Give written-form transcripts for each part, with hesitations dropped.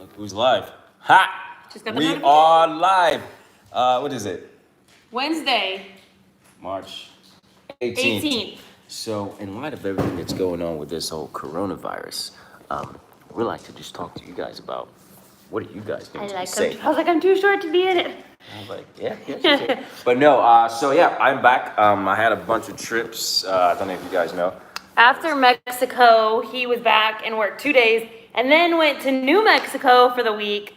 Look who's live. Ha! Just got the We notification. are live. What is it? Wednesday, March 18th. 18th. So, in light of everything that's going on with this whole coronavirus, we'd like to just talk to you guys about what are you guys going to be safe. I was like, I'm too short to be in it. I was like, yeah. But no, so yeah, I'm back. I had a bunch of trips. I don't know if you guys know. After Mexico, he was back and worked 2 days, and then went to New Mexico for the week,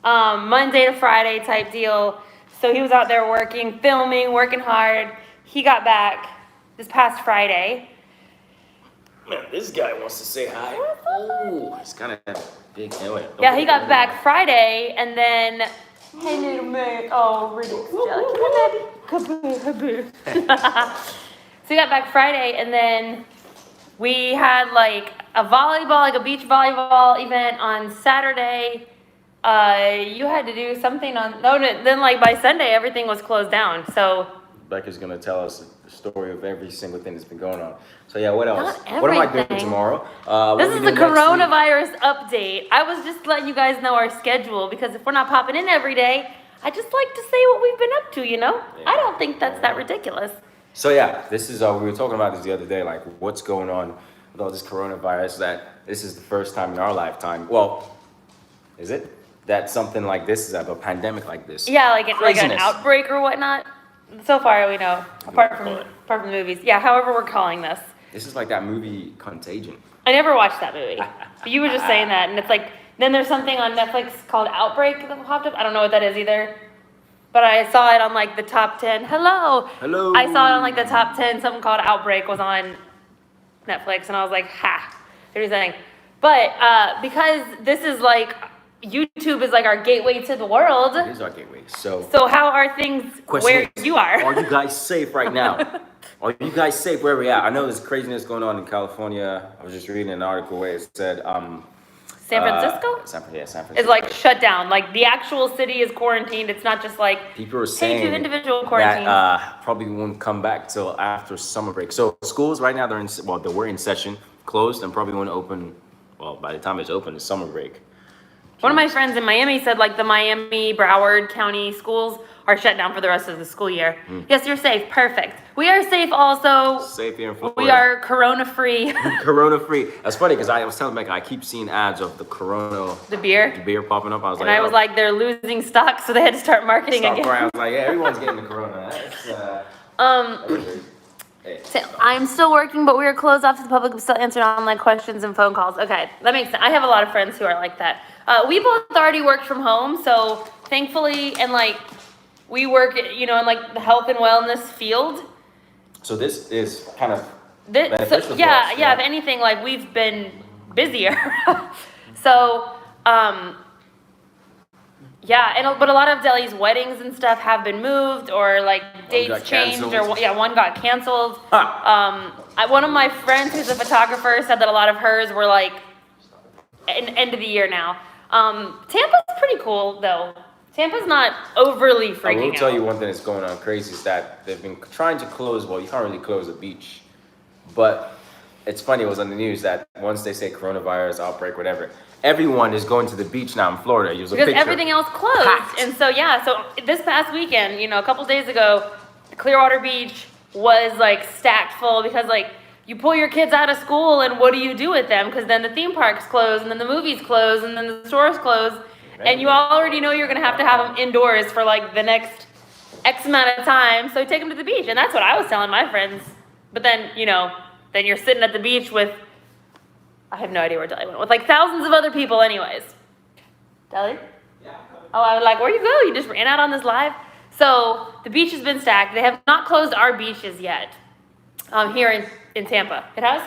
Monday to Friday type deal. So he was out there working, filming, working hard. He got back this past Friday. Man, this guy wants to say hi. Oh, he's kind of big. Anyway, Yeah, he got back Friday, and then, hey little man, oh, Riddick's jelly. Come here, baby. So he got back Friday, and then we had like a volleyball, like a beach volleyball event on Saturday. You had to do something on, then like by Sunday, everything was closed down, so. Becca's gonna tell us the story of every single thing that's been going on. So yeah, what else? Not What am I everything. doing tomorrow? This what is we the do next week? coronavirus update. I was just letting you guys know our schedule, because if we're not popping in every day, I just like to say what we've been up to, you know? Yeah. I don't think that's that ridiculous. So yeah, this is we were talking about this the other day, like what's going on with all this coronavirus. That this is the first time in our lifetime. Well, is it that something like this is a pandemic like this? Yeah, like an Craziness. outbreak or whatnot. So far, we know, apart from the movies. Yeah, however we're calling this. This is like that movie Contagion. I never watched that movie. But you were just saying that, and it's like, then there's something on Netflix called Outbreak that popped up. I don't know what that is either. But I saw it on like the top 10. Hello. Hello. I saw it on like the top 10. Something called Outbreak was on Netflix, and I was like, ha. They're saying. But because this is like, YouTube is like our gateway to the world. It is our gateway. So So how are things question where is, you are? Are you guys safe right now? Are you guys safe where we at? I know there's craziness going on in California. I was just reading an article where it said San Francisco? San Francisco. Is like shut down. Like the actual city is quarantined. It's not just like, People are hey, saying do individual quarantines. that probably won't come back till after summer break. So schools right now they were in session, closed, and probably won't open. Well, by the time it's open, it's summer break. One of my friends in Miami said like the Miami, Broward County schools are shut down for the rest of the school year. Yes, you're safe. Perfect. We are safe also. Safe here in Florida. We are corona free. Corona free. That's funny because I was telling Becca I keep seeing ads of the Corona The beer. beer popping up. I was And like, I was like, they're losing stock, so they had to start marketing stop again. crying. I was like, yeah, everyone's getting the Corona. That's, hey, So I'm still working, but we are closed off to the public. I'm still answering online questions and phone calls. Okay, that makes sense. I have a lot of friends who are like that. We both already worked from home, so thankfully, and like we work, you know, in like the health and wellness field. So this is kind of This, beneficial so, for yeah, us, yeah. If anything, like we've been busier. So, yeah, and but a lot of Delhi's weddings and stuff have been moved or like dates got changed, canceled. or yeah, one got canceled. Ha! One of my friends who's a photographer said that a lot of hers were like end of the year now. Tampa's pretty cool though. Tampa's not overly freaking I will tell out. you one thing that's going on crazy is that they've been trying to close. Well, you can't really close a beach, but it's funny. It was on the news that once they say coronavirus outbreak, whatever, everyone is going to the beach now in Florida. Use a Because picture. everything else closed. Packed. And so, yeah, so this past weekend, you know, a couple days ago, Clearwater Beach was like stacked full because like you pull your kids out of school and what do you do with them? Because then the theme parks close and then the movies close and then the stores close. And you already know you're going to have them indoors for like the next X amount of time. So take them to the beach. And that's what I was telling my friends. But then, you know, then you're sitting at the beach with, I have no idea where Deli went, with like thousands of other people anyways. Deli? Yeah. Oh, I was like, where you go? You just ran out on this live? So the beach has been stacked. They have not closed our beaches yet here in Tampa. It has?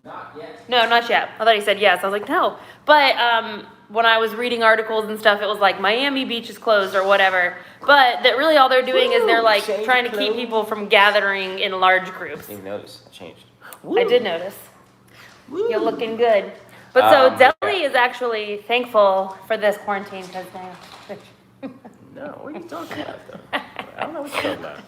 Not yet. No, not yet. I thought he said yes. I was like, no. But when I was reading articles and stuff, it was like Miami Beach is closed or whatever. But that really all they're doing is they're like Change trying to of keep clothes. people from gathering in large groups. Didn't even notice. It changed. I did notice. You're looking good. But so Delhi is actually thankful for this quarantine because they. No, what are you talking about though? I don't know what you're talking about.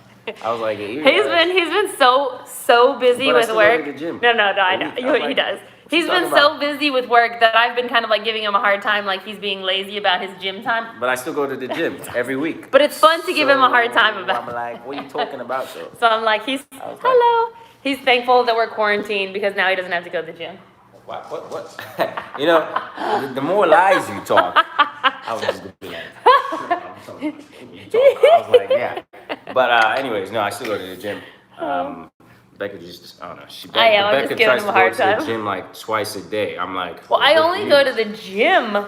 I was like, He's been so busy But I with still work. go to the gym. No, I know. I was He like, does. He's talking been about? so busy with work that I've been kind of like giving him a hard time, like he's being lazy about his gym time. But I still go to the gym every week. But it's fun to give him a hard time about I'm like, what are you talking about, though? So I'm like, I was like- hello. He's thankful that we're quarantined because now he doesn't have to go to the gym. What? You know, the more lies you talk, I was just gonna be like, I was like, yeah. But anyways, no, I still go to the gym. Becca just, I don't know. I am, I'm Becca just giving tries him to a hard go to the time. gym like twice a day. I'm like, Well, I good for only you. go to the gym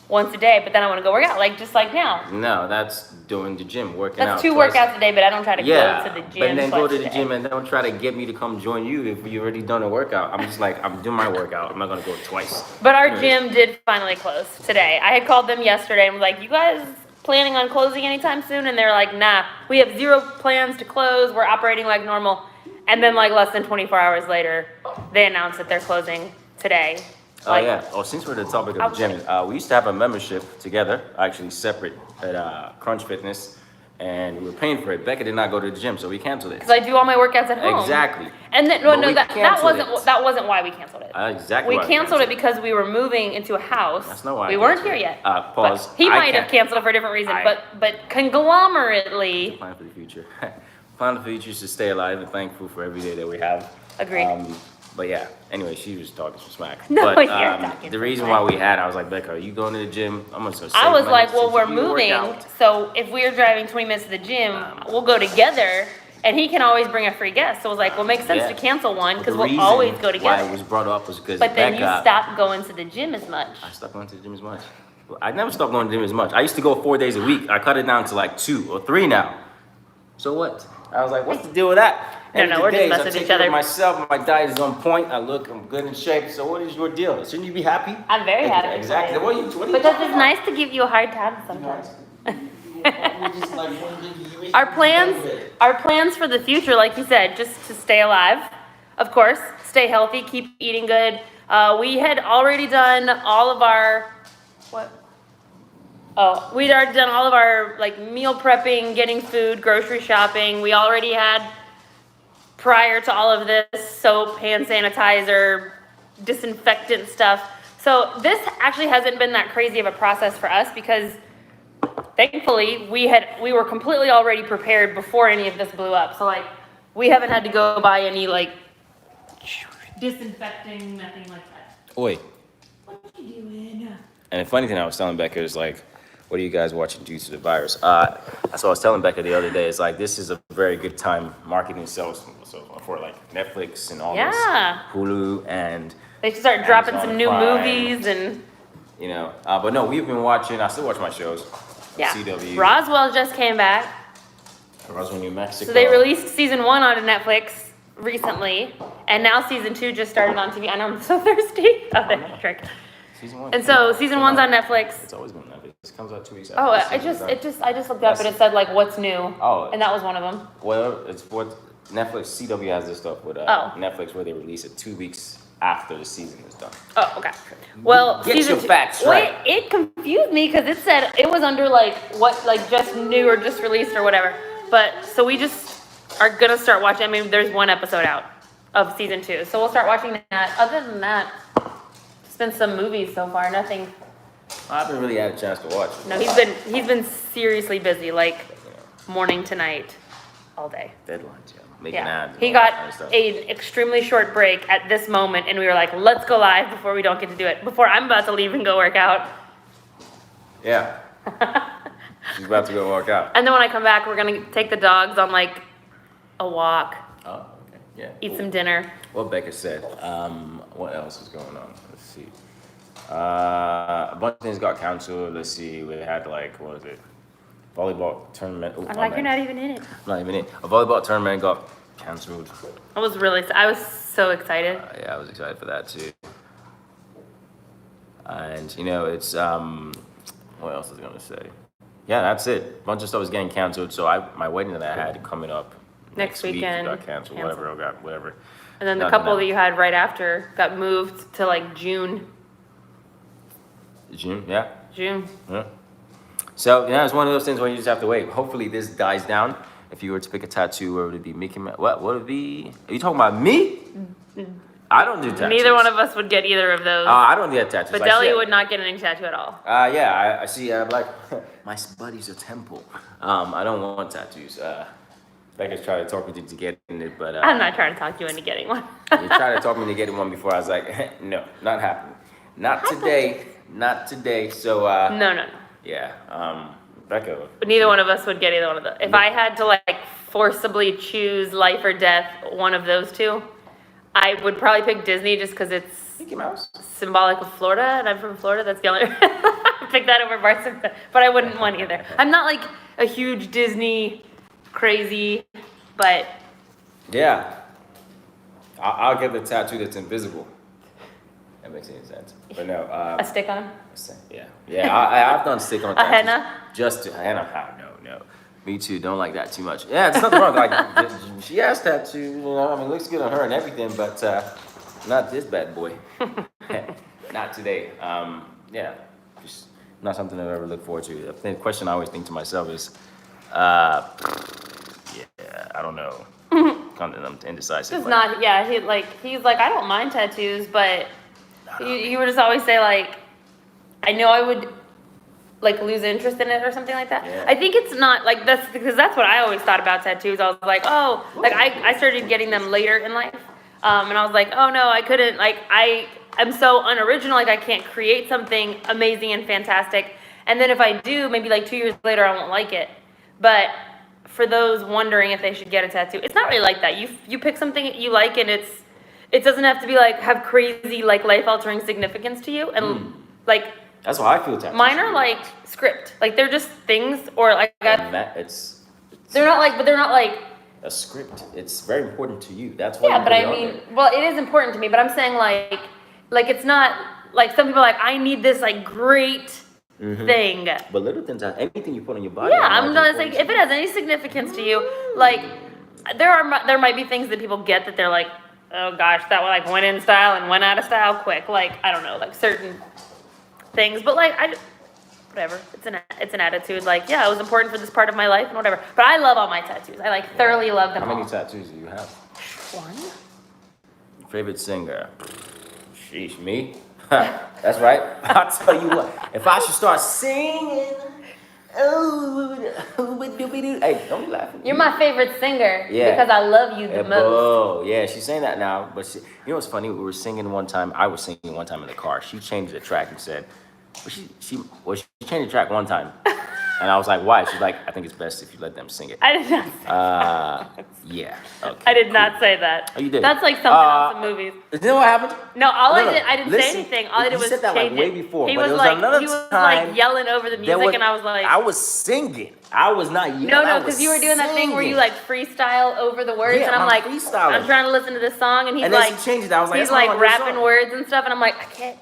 once a day, but then I want to go work out, like just like now. No, that's doing the gym, working out. That's 2 twice. workouts a day, but I don't try to Yeah, go to the gym. but then go twice to a the day. gym and don't try to get me to come join you if you already done a workout. I'm just like, I'm doing my workout. I'm not gonna go twice. But our Anyways. gym did finally close today. I had called them yesterday and was like, you guys planning on closing anytime soon? And they're like, nah, we have 0 plans to close. We're operating like normal. And then like less than 24 hours later, they announced that they're closing today. Oh Like, yeah. Oh, since we're at the topic I of was the gym, we used to have a membership together, actually separate at Crunch Fitness, and we were paying for it. Becca did not go to the gym, so we canceled it. Cause I do all my workouts at home. Exactly. And then, But no, we that canceled wasn't why we canceled it. Exactly. We why canceled it because we were moving into a house. That's not why I we weren't canceled here it. yet. Pause. But he I might have can't- canceled it for a different reason. I- But conglomerately, Plan for the future. Plan for the future is to stay alive and thankful for every day that we have. Agreed. But yeah, anyway, she was talking some smack. No, but you're talking the some reason smack. why we had, I was like, Becca, are you going to the gym? I'm gonna save I was money like, well, since we're you work moving, out. so if we're driving 20 minutes to the gym, we'll go together, and he can always bring a free guest. So it was like, well, it makes sense Yeah. to cancel one But because the we'll reason always go Why together. it was brought up was because But then Becca. you stopped going to the gym as much. I stopped going to the gym as much. I never stopped going to the gym as much. I used to go 4 days a week. I cut it down to like 2 or 3 now. So what? I was like, what's the deal with that? No, End of the we're just day, messing I with take each care of other. myself. My diet is on point. I'm good in shape. So what is your deal? Shouldn't you be happy? I'm very happy. Exactly. What are you Because talking it's about? nice to give you a hard time sometimes. Our Our plans for the future, like you said, just to stay alive, of course, stay healthy, keep eating good. We had already done all of our, what? Oh, we'd already done all of our like meal prepping, getting food, grocery shopping. We already had, prior to all of this, soap, hand sanitizer, disinfectant stuff. So this actually hasn't been that crazy of a process for us because thankfully we were completely already prepared before any of this blew up. So like we haven't had to go buy any like disinfecting, nothing like that. Wait. What are you doing? And the funny thing I was telling Becca is like, what are you guys watching due to the virus? That's what I was telling Becca the other day. It's like, this is a very good time marketing sales for like Netflix and all Yeah. this, Hulu and, They should start dropping Amazon some new Prime. movies and you know, but no, we've been watching, I still watch my shows. on yeah. CW, Roswell just came back. Roswell, New Mexico. So they released season 1 on Netflix recently, and now season 2 just started on TV. I know I'm so thirsty. Oh, that's trick. Season 1. And so season 1's on Netflix. It's always been Netflix. It comes out 2 weeks after. Oh, the I season's done. just looked up and it said like what's new. Oh. And that was one of them. Well, it's what Netflix, CW has this stuff with Oh. Netflix where they release it 2 weeks after the season is done. Oh, okay. Well, Get season your 2 facts Wait, right. it confused me because it said it was under like what, like just new or just released or whatever. But so we just are gonna start watching. I mean, there's 1 episode out of season 2, so we'll start watching that. Other than that, it's been some movies so far. Nothing. I haven't really had a chance to watch. No, he's been seriously busy, like morning to night, all day. Deadlines, yeah. Making Yeah, ads. and he all that got kind of stuff. an extremely short break at this moment, and we were like, let's go live before we don't get to do it, before I'm about to leave and go work out. Yeah. She's about to go work out. And then when I come back, we're gonna take the dogs on like a walk, Oh, okay. Yeah. eat some dinner. What Becca said. What else is going on? Let's see. A bunch of things got canceled. Let's see. We had like, what was it? Volleyball tournament. Oh, I'm my like, you're bad. not even in it. I'm not even in. A volleyball tournament got canceled. I was so excited. Yeah, I was excited for that too. And you know, it's what else was I gonna say? Yeah, that's it. A bunch of stuff was getting canceled. So my wedding that I had coming up Next week weekend, got canceled. canceled. Whatever. And then the Nothing couple that happened. you had right after got moved to like June. June, yeah. June. Yeah. So yeah, it's one of those things where you just have to wait. Hopefully this dies down. If you were to pick a tattoo, where would it be? Mickey Mouse? What would it be? Are you talking about me? I don't do tattoos. Neither one of us would get either of those. I don't get tattoos. But Like, Deli shit. would not get any tattoo at all. Yeah, I see. Like, my buddy's a temple. I don't want tattoos. Becca's trying to talk me into getting it, but I'm not trying to talk you into getting one. you tried to talk me into getting one before. I was like, no, not happening. Not today. Not today. So, No. yeah. Becca. But neither one of us would get either one of those. If I had to like forcibly choose life or death, one of those two, I would probably pick Disney just because it's Mickey Mouse. symbolic of Florida, and I'm from Florida. That's the only. Pick that over Barcelona, but I wouldn't want either. I'm not like a huge Disney crazy, but Yeah. I'll get the tattoo that's invisible. That makes any sense. But no. a stick on. Yeah. I've done stick on A tattoos. henna? Just to henna. No. Me too. Don't like that too much. Yeah, it's nothing wrong. Like she has tattoos. You know, I mean, it looks good on her and everything, but not this bad boy. Not today. Yeah, just not something I've ever looked forward to. The question I always think to myself is, yeah, I don't know. I'm indecisive. Just like- not. Yeah, he's like I don't mind tattoos, but he would just always say like, I know I would like lose interest in it or something like that. Yeah. I think it's not like that's because that's what I always thought about tattoos. I was like, oh, like I started getting them later in life, and I was like, oh no, I couldn't. Like I'm so unoriginal. Like I can't create something amazing and fantastic. And then if I do, maybe like 2 years later, I won't like it. But for those wondering if they should get a tattoo, it's not really like that. You pick something you like, and it doesn't have to be like have crazy like life altering significance to you. And like That's why I feel tattoos. mine are like script, like they're just things, or like And that it's they're not like, but they're not like. a script. It's very important to you. That's why. Yeah, you but put it I on mean, there. well, it is important to me. But I'm saying like it's not like some people are like I need this like great thing. But little things, anything you put on your body. Yeah, are I'm not gonna important say if to it has any significance to you, like there might be things that people get that they're like, oh gosh, that one like went in style and went out of style quick. Like I don't know, like certain things, but like whatever. It's an attitude. Like yeah, it was important for this part of my life and whatever. But I love all my tattoos. I like thoroughly love them How many all. tattoos do you have? One. Favorite singer? Sheesh, me? That's right. I'll tell you what. If I should start singing, hey, don't be laughing. You're my favorite singer Yeah. because I love you the most. Oh, yeah, she's saying that now. But you know what's funny? We were singing one time. I was singing one time in the car. She changed the track and said, she changed the track one time. And I was like, why? She's like, I think it's best if you let them sing it. I did not. Yeah. Okay. I did not say that. Oh, you did? That's like something else in movies. You know what happened? No, I No, didn't listen, say anything. All I did you was said that, like, change way it. before, He but was it was like, another he was time like yelling over the There music, was- and I was like, I was singing. I was not yelling. no, I because was you were doing that thing where you singing. like freestyle over the words, Yeah, and I'm my like, freestyling. I'm trying to listen to this song, and he's And then like, she changed it. I was like, he's that's not like my good rapping song. words and stuff, and I'm like,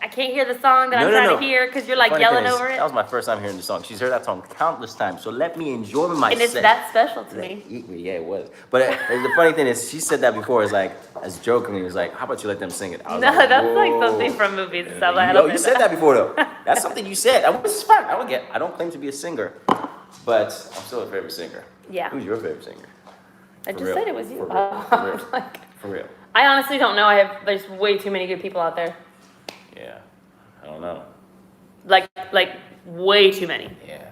I can't hear the song that I'm trying to hear because you're like Funny yelling thing is, over it, That was my first time hearing the song. She's heard that song countless times. So let me enjoy myself. and it's that special to me. Yeah, it was. But the funny thing is, she said that before. It's like, as jokingly, it was like, how about you let them sing it? I was No, like, that's like whoa. something from movies and stuff. I Yo, don't you say said that before though. That's something you said. Which is fine. I don't claim to be a singer, but I'm still a favorite singer. Yeah. Who's your favorite singer? I For just real. said it was you. For real. For real. Like, For real. I honestly don't know. There's way too many good people out there. Yeah. I don't know. Like way too many. Yeah.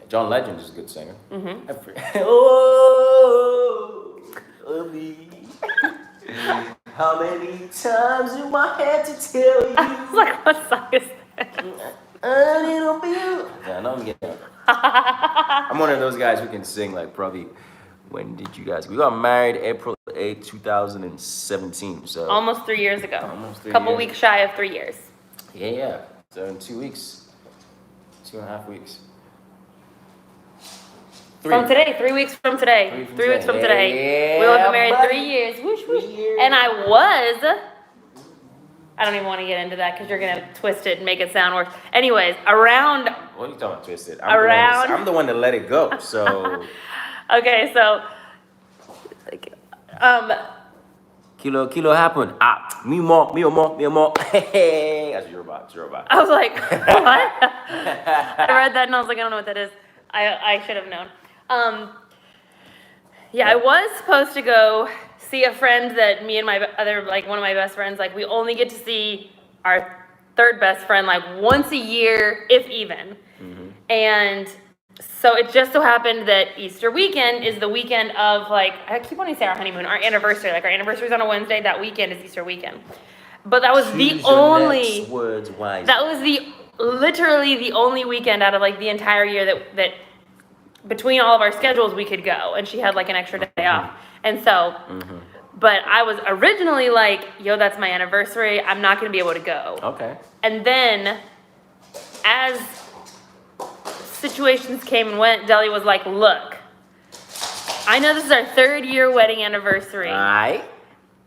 John Legend is a good singer. Mm-hmm. Oh, me. How many times do I have to tell you? I was like, what song is that? A little bit. Yeah, no, I'm getting. I'm one of those guys who can sing like probably. When did you guys? We got married April 8, 2017. So Almost 3 years ago. Almost 3 Couple years. weeks shy of 3 years. yeah. So in 2 weeks, 2.5 weeks. From today, 3 weeks from today. 3 weeks from today. Yeah, We'll have been married buddy. 3 years. Whoosh, whoosh. 3 years. And I don't even want to get into that because you're going to twist it and make it sound worse. Anyways, around, What are you talking about twisted? Around- I'm the one that let it go. So okay, so, kilo happen. Me more. Hey, that's Yoruba. It's Yoruba. I was like, what? I read that and I was like, I don't know what that is. I should have known. Yeah, I was supposed to go see a friend that me and my other, like one of my best friends, like we only get to see our third best friend like once a year, if even. And so it just so happened that Easter weekend is the weekend of like, I keep wanting to say our honeymoon, our anniversary. Like our anniversary is on a Wednesday, that weekend is Easter weekend. But that was Choose the your only, next words wisely. that was literally the only weekend out of like the entire year that between all of our schedules we could go. And she had like an extra day off. And so, but I was originally like, yo, that's my anniversary. I'm not going to be able to go. Okay. And then as situations came and went, Deli was like, look, I know this is our 3rd year wedding anniversary. Alright.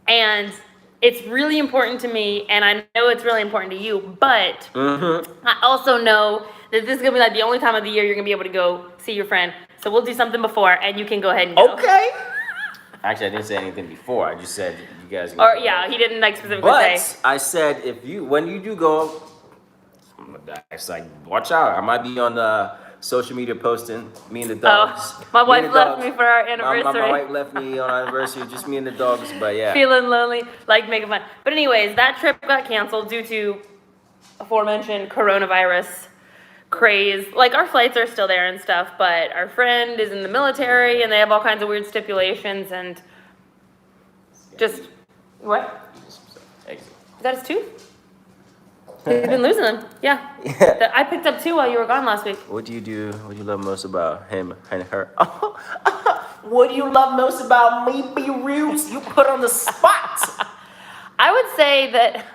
And it's really important to me, and I know it's really important to you, but I also know that this is gonna be like the only time of the year you're gonna be able to go see your friend. So we'll do something before, and you can go ahead and go. Okay. Actually, I didn't say anything before. I just said you guys. Or yeah, he didn't like specifically But say. I said when you do go, it's like watch out. I might be on the social media posting me and the dogs. My Me wife and the left dogs. me for our anniversary. My wife left me on anniversary, just me and the dogs. But yeah. Feeling lonely, like making fun. But anyways, that trip got canceled due to aforementioned coronavirus craze. Like our flights are still there and stuff, but our friend is in the military and they have all kinds of weird stipulations and just what? Exit. Is that his tooth? He's been losing them. Yeah. Yeah. I picked up 2 while you were gone last week. What do you love most about him and her? What do you love most about me, B. Reels? You put on the spot. I would say that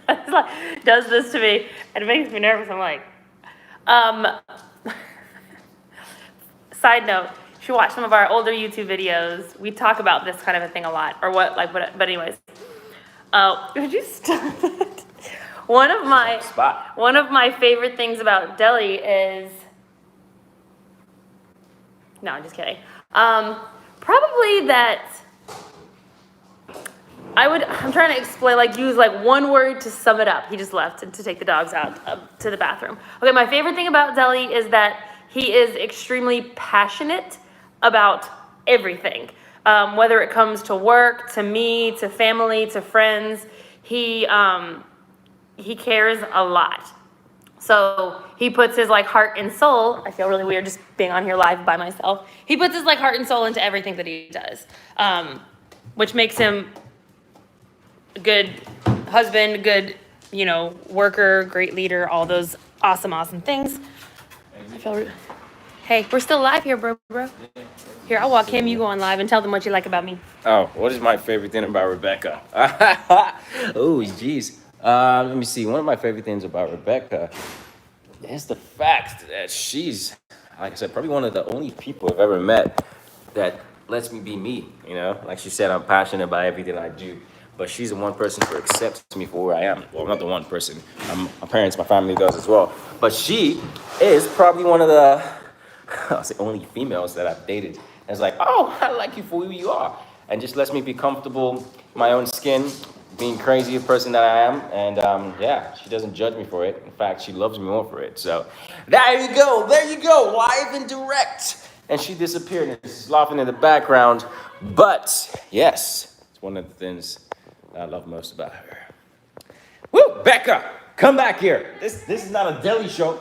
it's like, does this to me and it makes me nervous. I'm like, side note, you should watch some of our older YouTube videos. We talk about this kind of a thing a lot, or what, like, but anyways. Could you stop it? One of my favorite things about Deli is, no, I'm just kidding. Probably that I'm trying to explain, like use like one word to sum it up. He just left to take the dogs out to the bathroom. Okay, my favorite thing about Deli is that he is extremely passionate about everything. Whether it comes to work, to me, to family, to friends, he cares a lot. So he puts his like heart and soul, I feel really weird just being on here live by myself. He puts his like heart and soul into everything that he does, which makes him a good husband, good, worker, great leader, all those awesome things. Hey, we're still live here, bro. Here, I'll walk him, you go on live and tell them what you like about me. Oh, what is my favorite thing about Rebecca? Oh, jeez. Let me see. One of my favorite things about Rebecca is the fact that she's, like I said, probably one of the only people I've ever met that lets me be me. Like she said, I'm passionate about everything I do, but she's the one person who accepts me for where I am. Well, not the one person. My parents, my family does as well. But she is probably one of the, I'll say, only females that I've dated. And it's like, oh, I like you for who you are, and just lets me be comfortable in my own skin, being crazy a person that I am, and yeah, she doesn't judge me for it. In fact, she loves me more for it. So there you go, live and direct. And she disappeared and is laughing in the background. But yes, it's one of the things that I love most about her. Woo, Becca, come back here. This is not a Deli show.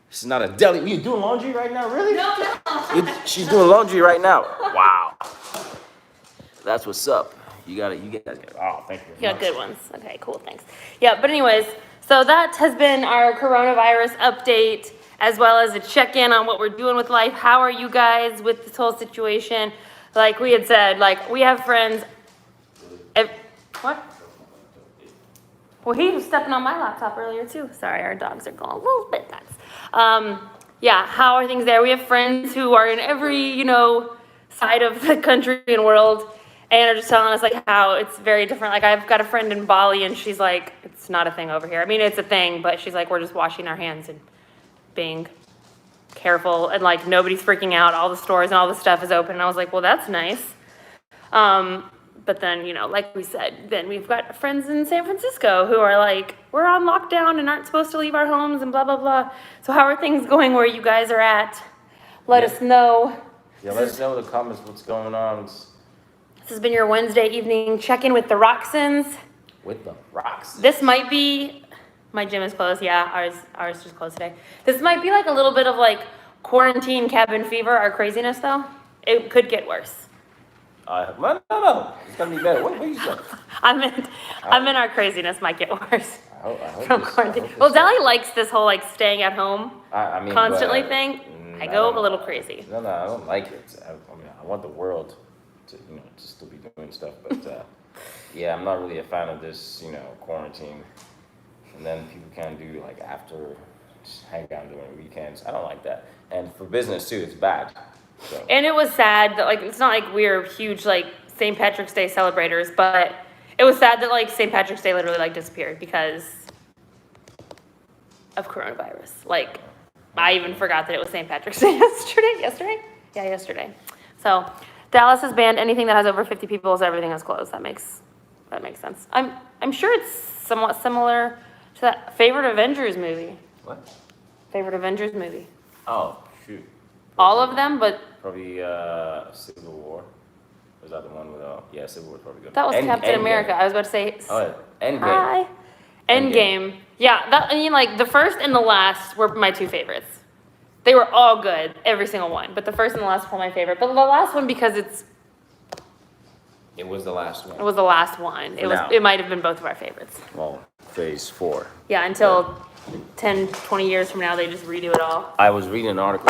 This is not a Deli. You doing laundry right now, really? No. She's doing laundry right now. Wow. That's what's up. You guys got it. Oh, thank you. You got good ones. Okay, cool, thanks. Yeah, but anyways, so that has been our coronavirus update, as well as a check-in on what we're doing with life. How are you guys with this whole situation? Like we had said, like we have friends. What? Well, he was stepping on my laptop earlier too. Sorry, our dogs are going a little bit nuts. Yeah, how are things there? We have friends who are in every, side of the country and world, and are just telling us like how it's very different. Like I've got a friend in Bali, and she's like, it's not a thing over here. I mean, it's a thing, but she's like, we're just washing our hands and being careful, and like nobody's freaking out. All the stores and all the stuff is open. And I was like, well, that's nice. But then, like we said, then we've got friends in San Francisco who are like, we're on lockdown and aren't supposed to leave our homes and blah, blah, blah. So how are things going where you guys are at? Let us know. Yeah, let us know in the comments what's going on. This has been your Wednesday evening check-in with the Roxons. With the rocks. This might be, my gym is closed, yeah, ours just closed today. This might be like a little bit of like quarantine cabin fever, our craziness though. It could get worse. No. It's gonna be better. What are you saying? I meant our craziness might get worse I hope from this- quarantine. I hope Well, this- Dally likes this whole like staying at home I mean, constantly but, thing. I I go don't- a little crazy. No, I don't like it. I mean, I want the world to, to still be doing stuff, but yeah, I'm not really a fan of this, quarantine. And then people can't do like after, just hang out during weekends. I don't like that. And for business too, it's bad. So. And it was sad that like, it's not like we're huge like St. Patrick's Day celebrators, but it was sad that like St. Patrick's Day literally like disappeared because of coronavirus. Like, I even forgot that it was St. Patrick's Day yesterday? Yeah, yesterday. So Dallas has banned anything that has over 50 people, so everything is closed. That makes sense. I'm sure it's somewhat similar to that favorite Avengers movie. What? Favorite Avengers movie. Oh, shoot. All of them, but Probably Civil War. Was that the one with, yeah, Civil War is probably good. that was Captain Endgame. America. I was about to say, Oh, yeah. Endgame. hi. Endgame. Yeah, I mean, like, the first and the last were my two favorites. They were all good, every single one. But the first and the last were my favorite. But the last one, because It was the last one. it was the last one. Now. It might have been both of our favorites. Well, phase 4. Yeah, until 10, 20 years from now, they just redo it all. I was reading an article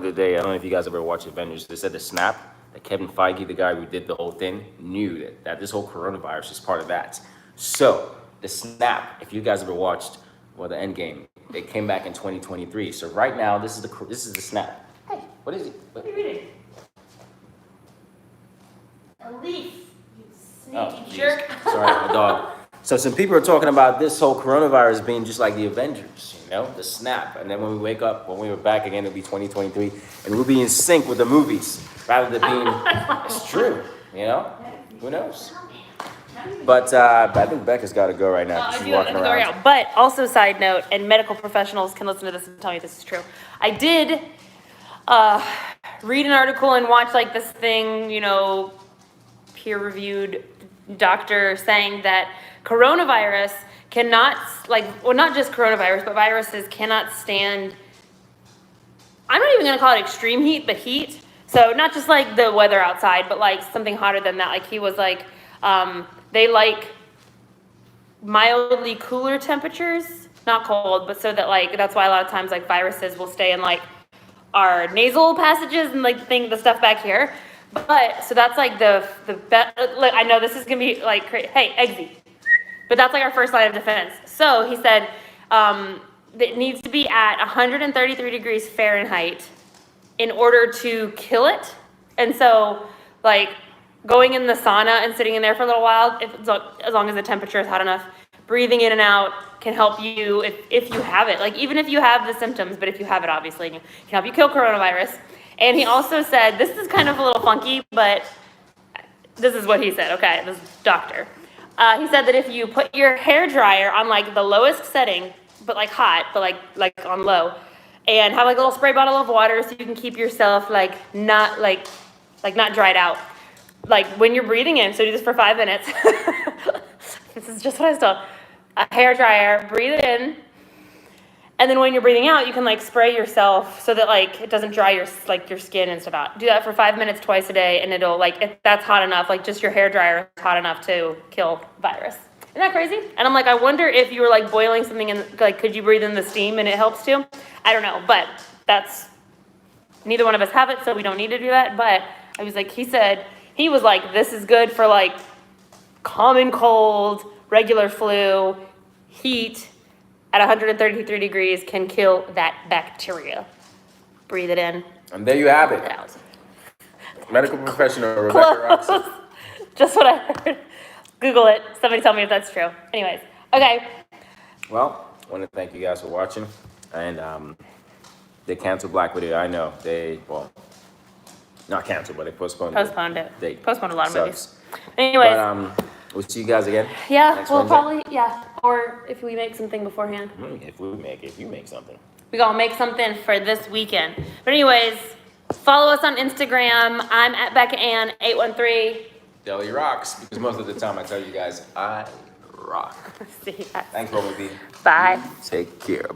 today. I don't know if you guys ever watched Avengers. They said the snap that Kevin Feige, the guy who did the whole thing, knew that this whole coronavirus is part of that. So the snap, if you guys ever watched, the Endgame, it came back in 2023. So right now, this is the snap. Hey, what is it? What are you reading? A leaf, you sneaky geez. jerk. Sorry, my dog. So some people are talking about this whole coronavirus being just like the Avengers, the snap. And then when we wake up, when we were back again, it'll be 2023, and we'll be in sync with the movies rather than being. It's true, Who knows? But I think Becca's got to go right now. She's walking around. But also, side note, and medical professionals can listen to this and tell me this is true. I did read an article and watch like this thing, peer-reviewed doctor saying that coronavirus cannot, not just coronavirus, but viruses cannot stand, I'm not even gonna call it extreme heat, but heat. So not just like the weather outside, but like something hotter than that. Like he was like, they like mildly cooler temperatures, not cold, but so that like, that's why a lot of times like viruses will stay in like our nasal passages and like the stuff back here. But, so that's like the look, I know this is gonna be like, hey, Eggsy. But that's like our first line of defense. So he said, it needs to be at 133 degrees Fahrenheit in order to kill it. And so like going in the sauna and sitting in there for a little while, as long as the temperature is hot enough, breathing in and out can help you if you have it. Like even if you have the symptoms, but if you have it, obviously, it can help you kill coronavirus. And he also said, this is kind of a little funky, but this is what he said, okay, this doctor. He said that if you put your hair dryer on like the lowest setting, but like hot, but like on low, and have like a little spray bottle of water so you can keep yourself like not dried out. Like when you're breathing in, so do this for 5 minutes. This is just what I was told. A hair dryer, breathe it in. And then when you're breathing out, you can like spray yourself so that like it doesn't dry your skin and stuff out. Do that for 5 minutes twice a day, and it'll like, if that's hot enough, like just your hair dryer is hot enough to kill virus. Isn't that crazy? And I'm like, I wonder if you were like boiling something and like, could you breathe in the steam and it helps too? I don't know, but neither one of us have it, so we don't need to do that. But I was like, he was like, this is good for like common cold, regular flu, heat. At 133 degrees can kill that bacteria. Breathe it in. And there you have Breathe it. it out. Medical professional Rebecca Close. Roxon. Just what I heard. Google it. Somebody tell me if that's true. Anyways, okay. Well, I want to thank you guys for watching. And they canceled Black Widow. I know. Not canceled, but they postponed Postponed They it. Postponed a lot of sucks. movies. Anyways, But we'll see you guys again. yeah, next we'll Wednesday. probably, yeah. Or if we make something beforehand. If you make something. We gonna make something for this weekend. But anyways, Follow us on Instagram. I'm at Becca Ann 813. Deli rocks, because most of the time I tell you guys, I rock. See you guys. Thanks, Bumblebee. Bye. Take care.